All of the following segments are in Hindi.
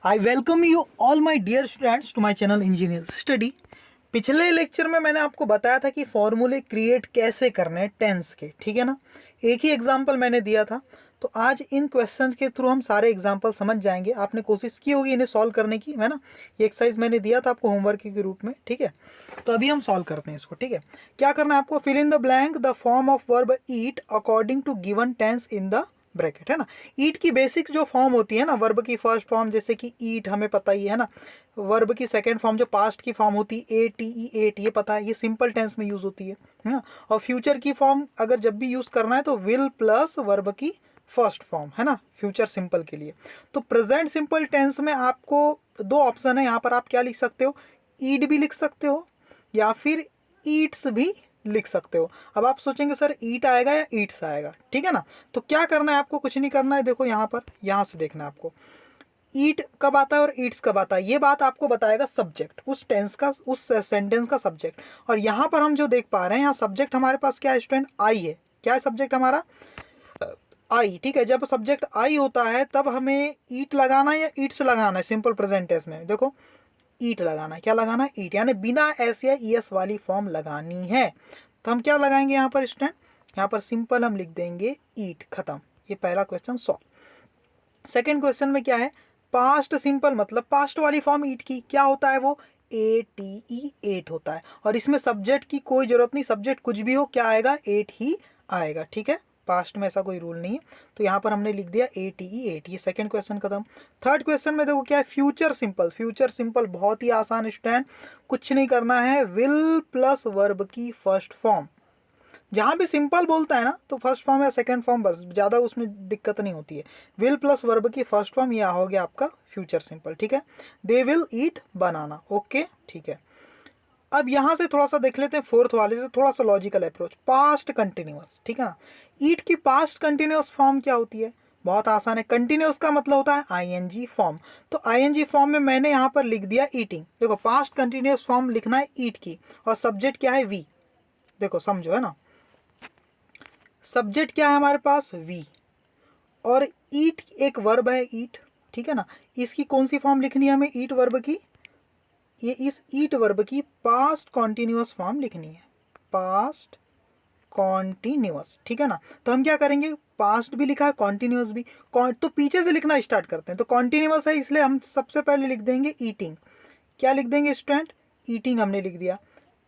I welcome you all my dear students to my channel engineers study. पिछले लेक्चर में मैंने आपको बताया था कि फॉर्मूले क्रिएट कैसे करने हैं टेंस के, ठीक है ना। एक ही एग्जाम्पल मैंने दिया था, तो आज इन क्वेश्चंस के थ्रू हम सारे एग्जाम्पल समझ जाएंगे। आपने कोशिश की होगी इन्हें सॉल्व करने की, है ना। ये एक्सरसाइज मैंने दिया था आपको होमवर्क के रूप में, ठीक है। तो अभी हम सॉल्व करते हैं इसको, ठीक है। क्या करना है आपको? Fill in the blank the form of verb eat according to given tense in the bracket, है ना। ईट की बेसिक जो फॉर्म होती है ना, वर्ब की फर्स्ट फॉर्म जैसे कि ईट हमें पता ही है ना। वर्ब की सेकंड फॉर्म जो पास्ट की फॉर्म होती है ए टी ई एट, ये पता है, ये सिंपल टेंस में यूज होती है ना। और फ्यूचर की फॉर्म अगर जब भी यूज करना है तो विल प्लस वर्ब की फर्स्ट फॉर्म, है ना, फ्यूचर सिंपल के लिए। तो प्रेजेंट सिंपल टेंस में आपको दो ऑप्शन है यहाँ पर। आप क्या लिख सकते हो? ईट भी लिख सकते हो या फिर ईट्स भी लिख सकते हो। अब आप सोचेंगे सर ईट आएगा या ईट्स आएगा, ठीक है ना। तो क्या करना है आपको? कुछ नहीं करना है। देखो यहाँ पर, यहाँ से देखना है आपको, ईट कब आता है और ईट्स कब आता है, ये बात आपको बताएगा सब्जेक्ट, उस टेंस का, उस सेंटेंस का सब्जेक्ट। और यहाँ पर हम जो देख पा रहे हैं, यहाँ सब्जेक्ट हमारे पास क्या है स्टूडेंट? आई है। क्या है सब्जेक्ट हमारा? आई, ठीक है। जब सब्जेक्ट आई होता है तब हमें ईट लगाना है या ईट्स लगाना है? सिंपल प्रेजेंट टेंस में देखो ईट लगाना है। क्या लगाना है? ईट, यानी बिना एस या ई एस वाली फॉर्म लगानी है। तो हम क्या लगाएंगे यहाँ पर स्टूडेंट? यहाँ पर सिंपल हम लिख देंगे ईट, खत्म। ये पहला क्वेश्चन सॉल्व। सेकंड क्वेश्चन में क्या है? पास्ट सिंपल, मतलब पास्ट वाली फॉर्म ईट की क्या होता है? वो ए टी ई एट होता है। और इसमें सब्जेक्ट की कोई जरूरत नहीं, सब्जेक्ट कुछ भी हो, क्या आएगा? एट ही आएगा, ठीक है। पास्ट में ऐसा कोई रूल नहीं है। तो यहाँ पर हमने लिख दिया ए टी ई एट। ये सेकंड क्वेश्चन खत्म। थर्ड क्वेश्चन में देखो क्या है? Future simple. फ्यूचर सिंपल बहुत ही आसान स्टूडेंट, कुछ नहीं करना है। विल प्लस वर्ब की फर्स्ट फॉर्म। जहाँ भी सिंपल बोलता है ना तो फर्स्ट फॉर्म या सेकंड फॉर्म, बस, ज़्यादा उसमें दिक्कत नहीं होती है। विल प्लस वर्ब की फर्स्ट फॉर्म, यह हो गया आपका फ्यूचर सिंपल, ठीक है। They will eat banana, okay, ठीक है। अब यहाँ से थोड़ा सा देख लेते हैं फोर्थ वाले से, थोड़ा सा लॉजिकल अप्रोच। पास्ट कंटिन्यूअस, ठीक है ना। ईट की पास्ट कंटिन्यूअस फॉर्म क्या होती है? बहुत आसान है। कंटिन्यूअस का मतलब होता है आईएनजी फॉर्म। तो आईएनजी फॉर्म में मैंने यहाँ पर लिख दिया ईटिंग। देखो पास्ट कंटिन्यूअस फॉर्म लिखना है ईट की, और सब्जेक्ट क्या है? वी। देखो समझो, है ना। सब्जेक्ट क्या है हमारे पास? वी। और ईट एक वर्ब है, ईट, ठीक है ना। इसकी कौन सी फॉर्म लिखनी है हमें? ईट वर्ब की। ये इस ईट वर्ब की पास्ट कॉन्टिन्यूअस फॉर्म लिखनी है, पास्ट कॉन्टिन्यूअस, ठीक है ना। तो हम क्या करेंगे? पास्ट भी लिखा है, कॉन्टिन्यूअस भी। तो पीछे से लिखना स्टार्ट करते हैं। तो कॉन्टिन्यूअस है इसलिए हम सबसे पहले लिख देंगे ईटिंग। क्या लिख देंगे स्टूडेंट? ईटिंग हमने लिख दिया।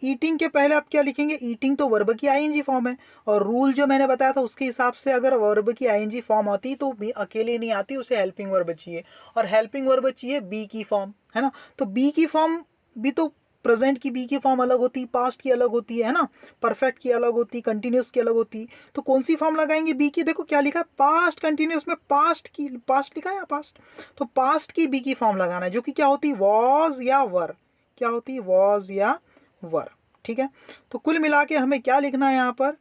ईटिंग के पहले आप क्या लिखेंगे? ईटिंग तो वर्ब की आईएनजी फॉर्म है, और रूल जो मैंने बताया था उसके हिसाब से अगर वर्ब की आईएनजी फॉर्म आती तो भी अकेले नहीं आती, उसे हेल्पिंग वर्ब चाहिए, और हेल्पिंग वर्ब चाहिए बी की फॉर्म, है ना। तो बी की फॉर्म भी तो, प्रेजेंट की बी की फॉर्म अलग होती है, पास्ट की अलग होती है ना, परफेक्ट की अलग होती, कंटिन्यूस की अलग होती। तो कौन सी फॉर्म लगाएंगे? बी की। देखो क्या लिखा है? पास्ट कंटिन्यूस में पास्ट की, पास्ट लिखा है या पास्ट, तो पास्ट की बी की फॉर्म लगाना है, जो कि क्या होती? वॉज या वर। क्या होती? वॉज या वर, ठीक है। तो कुल मिला के हमें क्या लिखना है यहाँ पर?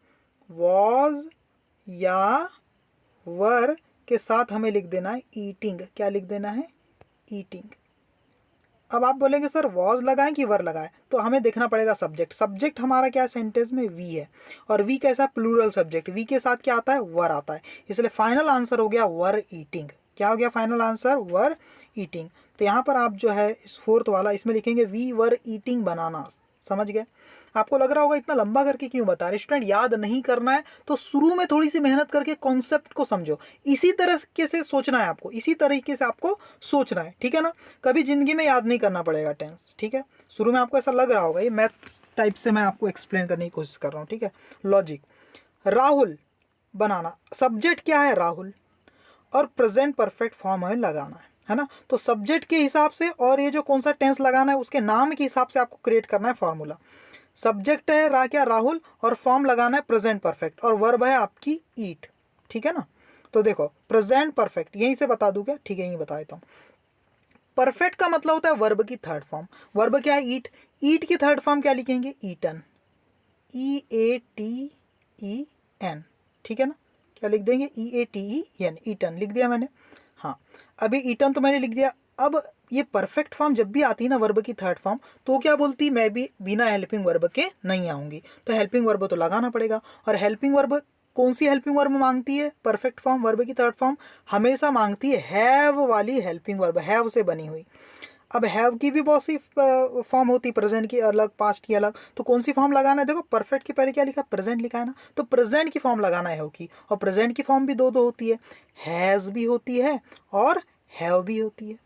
वॉज या वर के साथ हमें लिख देना है ईटिंग। क्या लिख देना है? ईटिंग। अब आप बोलेंगे सर वॉज लगाएं कि वर लगाएं, तो हमें देखना पड़ेगा सब्जेक्ट। सब्जेक्ट हमारा क्या सेंटेंस में? वी है, और वी कैसा? Plural subject. वी के साथ क्या आता है? वर आता है। इसलिए फाइनल आंसर हो गया वर ईटिंग। क्या हो गया फाइनल आंसर? Were eating. तो यहाँ पर आप जो है इस फोर्थ वाला, इसमें लिखेंगे वी वर ईटिंग बनानास। समझ गए? आपको लग रहा होगा इतना लंबा करके क्यों बता रहे स्टूडेंट, याद नहीं करना है तो शुरू में थोड़ी सी मेहनत करके कॉन्सेप्ट को समझो। इसी तरीके से सोचना है आपको, इसी तरीके से आपको सोचना है, ठीक है ना। कभी जिंदगी में याद नहीं करना पड़ेगा टेंस, ठीक है। शुरू में आपको ऐसा लग रहा होगा, ये मैथ्स टाइप से मैं आपको एक्सप्लेन करने की कोशिश कर रहा हूँ, ठीक है। लॉजिक, राहुल बनाना, सब्जेक्ट क्या है? राहुल, और प्रेजेंट परफेक्ट फॉर्म हमें लगाना है ना। तो सब्जेक्ट के हिसाब से और ये जो कौन सा टेंस लगाना है उसके नाम के हिसाब से आपको क्रिएट करना है फॉर्मूला। सब्जेक्ट है क्या? राहुल, और फॉर्म लगाना है प्रेजेंट परफेक्ट, और वर्ब है आपकी ईट, ठीक है ना। तो देखो प्रेजेंट परफेक्ट यहीं से बता दूं क्या? ठीक है, यहीं बता देता हूँ। परफेक्ट का मतलब होता है वर्ब की थर्ड फॉर्म। वर्ब क्या है? ईट। ईट की थर्ड फॉर्म क्या लिखेंगे? Eaten, E A T E N, ठीक है ना। क्या लिख देंगे? E A T E N, eaten लिख दिया मैंने। हाँ, अभी ईटन तो मैंने लिख दिया। अब ये परफेक्ट फॉर्म जब भी आती है ना वर्ब की थर्ड फॉर्म, तो क्या बोलती? मैं भी बिना हेल्पिंग वर्ब के नहीं आऊँगी, तो हेल्पिंग वर्ब तो लगाना पड़ेगा। और हेल्पिंग वर्ब कौन सी हेल्पिंग वर्ब मांगती है? परफेक्ट फॉर्म, वर्ब की थर्ड फॉर्म हमेशा मांगती है हैव वाली हेल्पिंग वर्ब, हैव से बनी हुई। अब हैव की भी बहुत सी फॉर्म होती है, प्रेजेंट की अलग, पास्ट की अलग, तो कौन सी फॉर्म लगाना है? देखो परफेक्ट के पहले क्या लिखा? प्रेजेंट लिखा है ना, तो प्रेजेंट की फॉर्म लगाना है हैव की। और प्रेजेंट की फॉर्म भी दो दो होती है, हैज़ भी होती है और हैव भी होती है।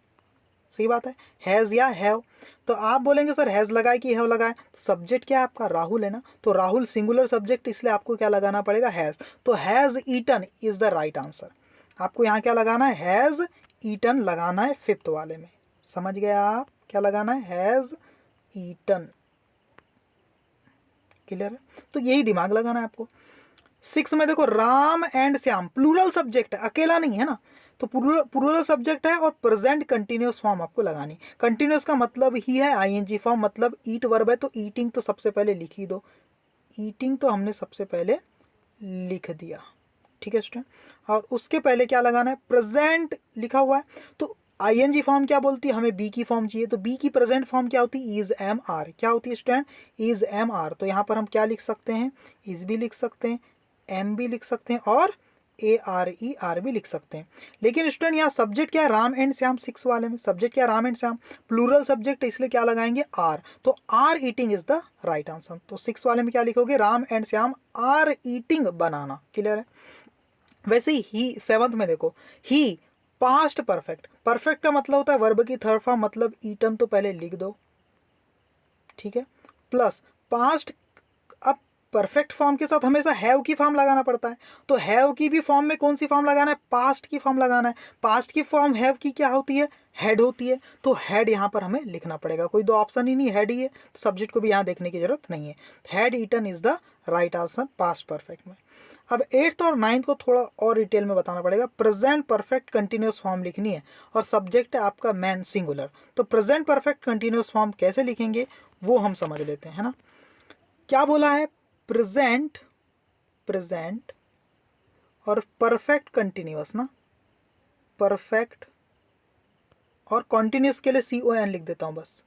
सही बात है, हैज़ या हैव। तो आप बोलेंगे सर हैज़ लगाए कि हैव लगाए, तो सब्जेक्ट क्या है आपका? राहुल है ना, तो राहुल सिंगुलर सब्जेक्ट, इसलिए आपको क्या लगाना पड़ेगा? हैज़। तो has eaten is the right answer. आपको यहाँ क्या लगाना है? हैज़ ईटन लगाना है फिफ्थ वाले में। समझ गए आप? क्या लगाना है? Has eaten. क्लियर है? तो यही दिमाग लगाना है आपको। 6 में देखो Ram and Shyam, plural subject है, अकेला नहीं है ना, तो प्लूरल सब्जेक्ट है और प्रेजेंट कंटिन्यूअस फॉर्म आपको लगानी। कंटिन्यूअस का मतलब ही है आईएनजी फॉर्म, मतलब ईट वर्ब है, तो ईटिंग तो सबसे पहले लिख ही दो। ईटिंग तो हमने सबसे पहले लिख दिया, ठीक है स्टूडेंट। और उसके पहले क्या लगाना है? प्रेजेंट लिखा हुआ है, तो आईएनजी फॉर्म क्या बोलती है? हमें बी की फॉर्म चाहिए, तो बी की प्रेजेंट फॉर्म क्या होती है? Is am are. क्या होती है स्टूडेंट? Is am are. तो यहाँ पर हम क्या लिख सकते हैं? इज भी लिख सकते हैं, एम भी लिख सकते हैं और ए आर ई आर भी लिख सकते हैं। लेकिन स्टूडेंट यहाँ सब्जेक्ट क्या है? राम एंड श्याम। 6 वाले में सब्जेक्ट क्या है? Ram and Shyam, plural subject, इसलिए क्या लगाएंगे? आर। तो are eating is the right answer. तो 6 वाले में क्या लिखोगे? Ram and Shyam are eating बनाना। क्लियर है? वैसे ही 7th में देखो, ही पास्ट परफेक्ट, परफेक्ट का मतलब होता है वर्ब की थर्ड फॉर्म, मतलब ईटन तो पहले लिख दो, ठीक है, प्लस पास्ट। अब परफेक्ट फॉर्म के साथ हमेशा हैव की फॉर्म लगाना पड़ता है, तो हैव की भी फॉर्म में कौन सी फॉर्म लगाना है? पास्ट की फॉर्म लगाना है। पास्ट की फॉर्म हैव की क्या होती है? हेड होती है, तो हेड यहाँ पर हमें लिखना पड़ेगा, कोई दो ऑप्शन ही नहीं, हेड ही है, तो सब्जेक्ट को भी यहाँ देखने की जरूरत नहीं है। Had eaten is the right answer past perfect में। अब 8th और 9th को थोड़ा और डिटेल में बताना पड़ेगा। प्रेजेंट परफेक्ट कंटिन्यूअस फॉर्म लिखनी है और सब्जेक्ट है आपका मैन सिंगुलर, तो प्रेजेंट परफेक्ट कंटिन्यूअस फॉर्म कैसे लिखेंगे वो हम समझ लेते हैं, है ना। क्या बोला है? प्रेजेंट, प्रेजेंट और परफेक्ट कंटिन्यूअस ना, परफेक्ट और कॉन्टिन्यूस के लिए CON लिख देता हूं बस,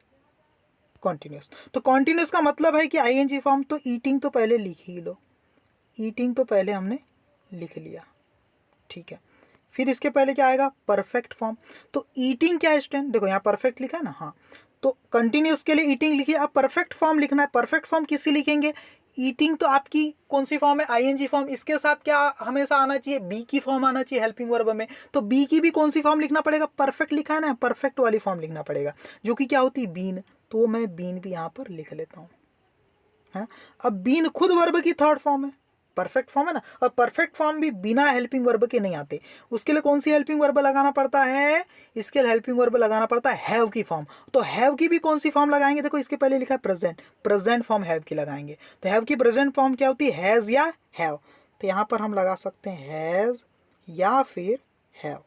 कॉन्टिन्यूस। तो कॉन्टिन्यूस का मतलब है कि आईएनजी फॉर्म, तो ईटिंग तो पहले लिख ही लो, ईटिंग तो पहले हमने लिख लिया, ठीक है। फिर इसके पहले क्या आएगा? Perfect form. तो ईटिंग क्या है स्टूडेंट? देखो यहाँ परफेक्ट लिखा है ना, हाँ, तो कंटिन्यूस के लिए ईटिंग लिखिए। अब परफेक्ट फॉर्म लिखना है, परफेक्ट फॉर्म किससे लिखेंगे? ईटिंग तो आपकी कौन सी फॉर्म है? ING form. इसके साथ क्या हमेशा आना चाहिए? बी की फॉर्म आना चाहिए हेल्पिंग वर्ब में, तो बी की भी कौन सी फॉर्म लिखना पड़ेगा? परफेक्ट लिखा है ना, परफेक्ट वाली फॉर्म लिखना पड़ेगा, जो कि क्या होती है? बीन। तो मैं बीन भी यहाँ पर लिख लेता हूँ, है ना। अब बीन खुद वर्ब की थर्ड फॉर्म है, परफेक्ट फॉर्म है ना, और परफेक्ट फॉर्म भी बिना हेल्पिंग वर्ब के नहीं आते। उसके लिए कौन सी हेल्पिंग वर्ब लगाना पड़ता है? इसके लिए हेल्पिंग वर्ब लगाना पड़ता है हैव की फॉर्म। तो हैव की भी कौन सी फॉर्म लगाएंगे? देखो इसके पहले लिखा है प्रेजेंट, प्रेजेंट फॉर्म हैव की लगाएंगे। तो हैव की प्रेजेंट फॉर्म क्या होती है? हैज या हैव। तो यहाँ पर हम लगा सकते हैं हैज या फिर हैव,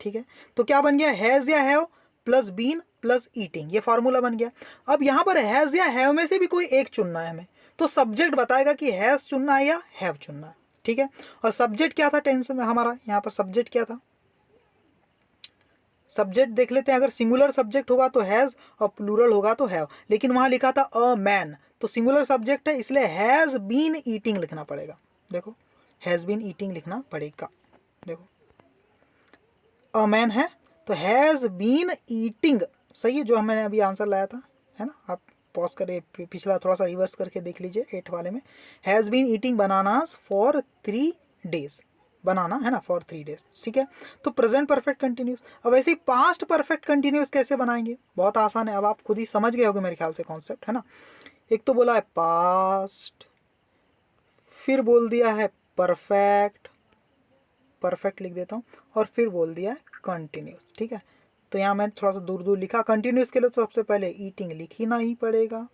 ठीक है। तो क्या बन गया? हैज या have plus been plus eating, ये फॉर्मूला बन गया। अब यहाँ पर हैज या हैव में से भी कोई एक चुनना है हमें, तो सब्जेक्ट बताएगा कि हैज चुनना है या हैव चुनना है, ठीक है। और सब्जेक्ट क्या था टेंस में हमारा? यहाँ पर सब्जेक्ट क्या था? सब्जेक्ट देख लेते हैं। अगर सिंगुलर सब्जेक्ट होगा तो हैज और प्लूरल होगा तो हैव, लेकिन वहां लिखा था अ मैन, तो सिंगुलर सब्जेक्ट है, इसलिए हैज बीन ईटिंग लिखना पड़ेगा। देखो हैज बीन ईटिंग लिखना पड़ेगा। देखो अ मैन है तो हैज़ बीन ईटिंग, सही है, जो मैंने अभी आंसर लाया था, है ना। आप पॉज करिए, पिछला थोड़ा सा रिवर्स करके देख लीजिए। 8 वाले में has been eating bananas for 3 days, banana है ना, फॉर 3 डेज, ठीक है। तो प्रेजेंट परफेक्ट कंटिन्यूस। अब ऐसे ही पास्ट परफेक्ट कंटिन्यूस कैसे बनाएंगे? बहुत आसान है, अब आप खुद ही समझ गए होंगे मेरे ख्याल से कॉन्सेप्ट, है ना। एक तो बोला है पास्ट, फिर बोल दिया है परफेक्ट, परफेक्ट लिख देता हूँ, और फिर बोल दिया है कंटिन्यूस, ठीक है। तो यहाँ मैंने थोड़ा सा दूर दूर लिखा, कंटिन्यूस के लिए तो सबसे पहले ईटिंग लिखना ही पड़ेगा।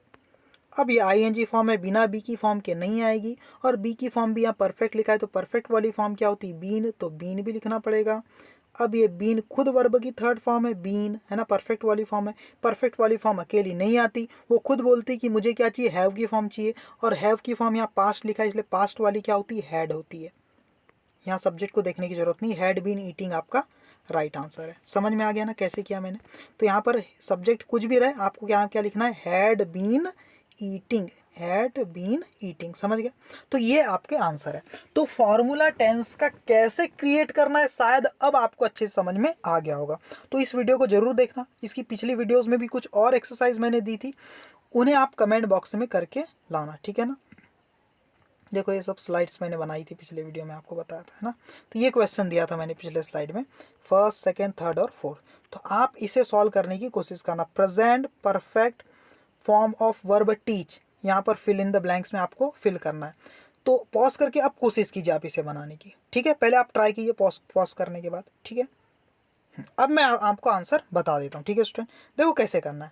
अब ये आईएनजी फॉर्म है, बिना बी की फॉर्म के नहीं आएगी, और बी की फॉर्म भी यहाँ परफेक्ट लिखा है, तो परफेक्ट वाली फॉर्म क्या होती है? बीन, तो बीन भी लिखना पड़ेगा। अब ये बीन खुद वर्ब की थर्ड फॉर्म है, बीन, है ना, परफेक्ट वाली फॉर्म है। परफेक्ट वाली फॉर्म अकेली नहीं आती, वो खुद बोलती कि मुझे क्या चाहिए? हैव की फॉर्म चाहिए, और हैव की फॉर्म यहाँ पास्ट लिखा है, इसलिए पास्ट वाली क्या होती है? हैड होती है। यहाँ सब्जेक्ट को देखने की जरूरत नहीं, हैड बीन ईटिंग आपका राइट आंसर है। समझ में आ गया ना कैसे किया मैंने? तो यहाँ पर सब्जेक्ट कुछ भी रहे, आपको क्या क्या लिखना है? Had been eating had been eating. समझ गए? तो ये आपके आंसर है। तो फॉर्मूला टेंस का कैसे क्रिएट करना है शायद अब आपको अच्छे से समझ में आ गया होगा। तो इस वीडियो को जरूर देखना। इसकी पिछली वीडियोस में भी कुछ और एक्सरसाइज मैंने दी थी, उन्हें आप कमेंट बॉक्स में करके लाना, ठीक है ना। देखो ये सब स्लाइड्स मैंने बनाई थी पिछले वीडियो में, आपको बताया था, है ना। तो ये क्वेश्चन दिया था मैंने पिछले स्लाइड में, फर्स्ट, सेकेंड, थर्ड और फोर्थ। तो आप इसे सॉल्व करने की कोशिश करना। Present perfect form of verb teach, यहाँ पर फिल इन द ब्लैंक्स में आपको फिल करना है। तो पॉज करके अब कोशिश कीजिए आप इसे बनाने की, ठीक है। पहले आप ट्राई कीजिए पॉज करने के बाद, ठीक है। अब मैं आपको आंसर बता देता हूँ, ठीक है स्टूडेंट। देखो कैसे करना है।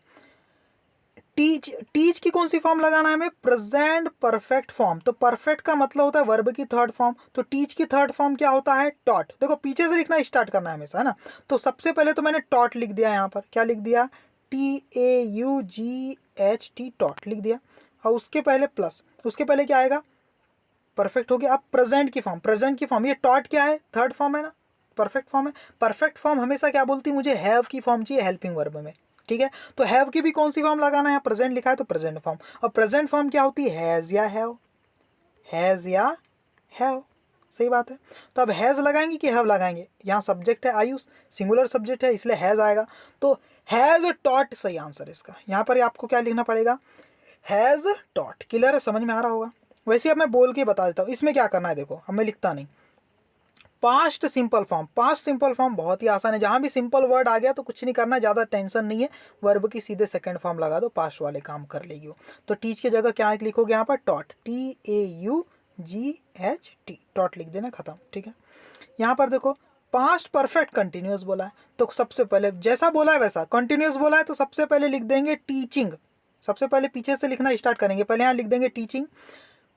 टीच, टीच की कौन सी फॉर्म लगाना है हमें? Present perfect form. तो परफेक्ट का मतलब होता है वर्ब की थर्ड फॉर्म, तो टीच की थर्ड फॉर्म क्या होता है? टॉट। देखो पीछे से लिखना स्टार्ट करना है हमेशा, है ना। तो सबसे पहले तो मैंने टॉट लिख दिया, यहाँ पर क्या लिख दिया? TAUGHT, टॉट लिख दिया। और उसके पहले प्लस, उसके पहले क्या आएगा? परफेक्ट हो गया। अब प्रेजेंट की फॉर्म, प्रेजेंट की फॉर्म, ये टॉट क्या है? थर्ड फॉर्म है ना, परफेक्ट फॉर्म है। परफेक्ट फॉर्म हमेशा क्या बोलती है? मुझे हैव की फॉर्म चाहिए हेल्पिंग वर्ब में, ठीक है। तो हैव की भी कौन सी फॉर्म लगाना है? प्रेजेंट लिखा है तो प्रेजेंट फॉर्म। और प्रेजेंट फॉर्म क्या होती है? हैज़ या हैव, हैज़ या हैव, सही बात है। तो अब हैज़ लगाएंगे कि हैव लगाएंगे? यहाँ सब्जेक्ट है आयुष, सिंगुलर सब्जेक्ट है, इसलिए हैज़ आएगा। तो हैज़ टॉट सही आंसर इसका। यहाँ पर आपको क्या लिखना पड़ेगा? Has taught. क्लियर है? समझ में आ रहा होगा। वैसे अब मैं बोल के बता देता हूँ इसमें क्या करना है। देखो अब मैं लिखता नहीं। Past simple form, past simple form बहुत ही आसान है। जहाँ भी सिंपल वर्ड आ गया तो कुछ नहीं करना है, ज़्यादा टेंशन नहीं है। वर्ब की सीधे सेकंड फॉर्म लगा दो, पास्ट वाले काम कर लेगी वो। तो टीच की जगह क्या लिखोगे यहाँ पर? टॉट, TAUGHT, टॉट लिख देना, खत्म, ठीक है। यहाँ पर देखो पास्ट परफेक्ट कंटिन्यूस बोला है, तो सबसे पहले जैसा बोला है वैसा, कंटिन्यूस बोला है तो सबसे पहले लिख देंगे टीचिंग। सबसे पहले पीछे से लिखना स्टार्ट करेंगे, पहले यहाँ लिख देंगे टीचिंग,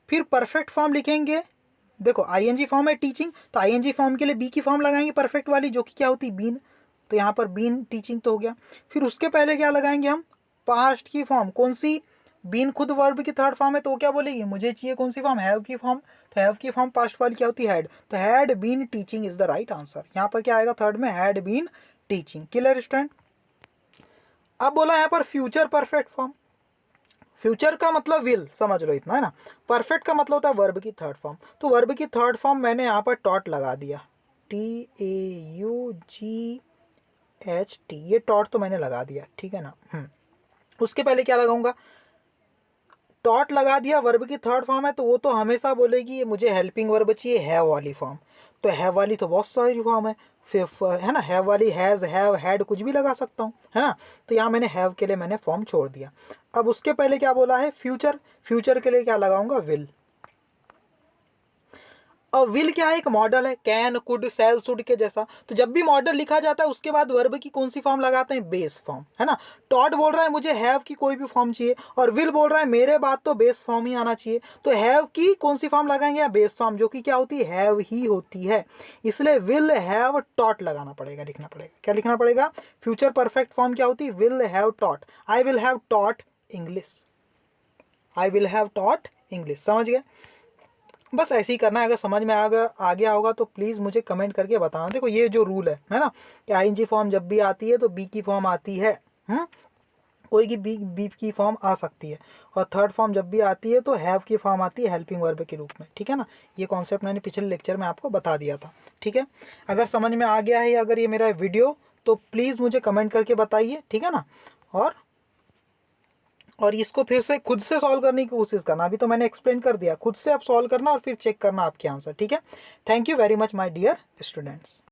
फिर परफेक्ट फॉर्म लिखेंगे। देखो आईएनजी फॉर्म है टीचिंग, तो आईएनजी फॉर्म के लिए बी की फॉर्म लगाएंगे परफेक्ट वाली, जो कि क्या होती है? बीन। तो यहाँ पर बीन टीचिंग तो हो गया। फिर उसके पहले क्या लगाएंगे हम? पास्ट की फॉर्म। कौन सी? बीन खुद वर्ब की थर्ड फॉर्म है, तो क्या बोलेगी? मुझे चाहिए कौन सी फॉर्म? हैव की फॉर्म। तो हैव की फॉर्म पास्ट वाली क्या होती है? हैड। तो had been teaching is the right answer. यहाँ पर क्या आएगा थर्ड में? Had been teaching. Clear student? अब बोला यहाँ पर फ्यूचर परफेक्ट फॉर्म। फ्यूचर का मतलब विल, समझ लो इतना, है ना। परफेक्ट का मतलब होता है वर्ब की थर्ड फॉर्म। तो वर्ब की थर्ड फॉर्म मैंने यहाँ पर टॉट लगा दिया, TAUGHT, ये टॉट तो मैंने लगा दिया, ठीक है ना। उसके पहले क्या लगाऊंगा? टॉट लगा दिया, वर्ब की थर्ड फॉर्म है तो वो तो हमेशा बोलेगी मुझे हेल्पिंग वर्ब चाहिए हैव वाली फॉर्म। तो हैव वाली तो बहुत सारी फॉर्म है, फिर है ना। हैव वाली हैज़, हैव, हैड कुछ भी लगा सकता हूँ, है ना। तो यहाँ मैंने हैव के लिए मैंने फॉर्म छोड़ दिया। अब उसके पहले क्या बोला है? फ्यूचर। फ्यूचर के लिए क्या लगाऊंगा? विल। और विल क्या है? एक मॉडल है, कैन, कुड, सेल, शुड के जैसा। तो जब भी मॉडल लिखा जाता है उसके बाद वर्ब की कौन सी फॉर्म लगाते हैं? बेस फॉर्म, है ना। टॉट बोल रहा है मुझे हैव की कोई भी फॉर्म चाहिए, और विल बोल रहा है मेरे बाद तो बेस फॉर्म ही आना चाहिए। तो हैव की कौन सी फॉर्म लगाएंगे? या बेस फॉर्म, जो कि क्या होती है? हैव ही होती है। इसलिए विल हैव टॉट लगाना पड़ेगा, लिखना पड़ेगा। क्या लिखना पड़ेगा? फ्यूचर परफेक्ट फॉर्म क्या होती है? Will have taught. I will have taught English, I will have taught English. समझ गए? बस ऐसे ही करना है। अगर समझ में आ गया होगा तो प्लीज़ मुझे कमेंट करके बताना। देखो ये जो रूल है ना, कि आईएनजी फॉर्म जब भी आती है तो बी की फॉर्म आती है, कोई की बी की फॉर्म आ सकती है। और थर्ड फॉर्म जब भी आती है तो हैव की फॉर्म आती है हेल्पिंग वर्ब के रूप में, ठीक है ना। ये कॉन्सेप्ट मैंने पिछले लेक्चर में आपको बता दिया था, ठीक है। अगर समझ में आ गया है अगर ये मेरा वीडियो, तो प्लीज़ मुझे कमेंट करके बताइए, ठीक है ना। और इसको फिर से खुद से सॉल्व करने की कोशिश करना। अभी तो मैंने एक्सप्लेन कर दिया, खुद से आप सॉल्व करना और फिर चेक करना आपके आंसर, ठीक है। Thank you very much my dear students.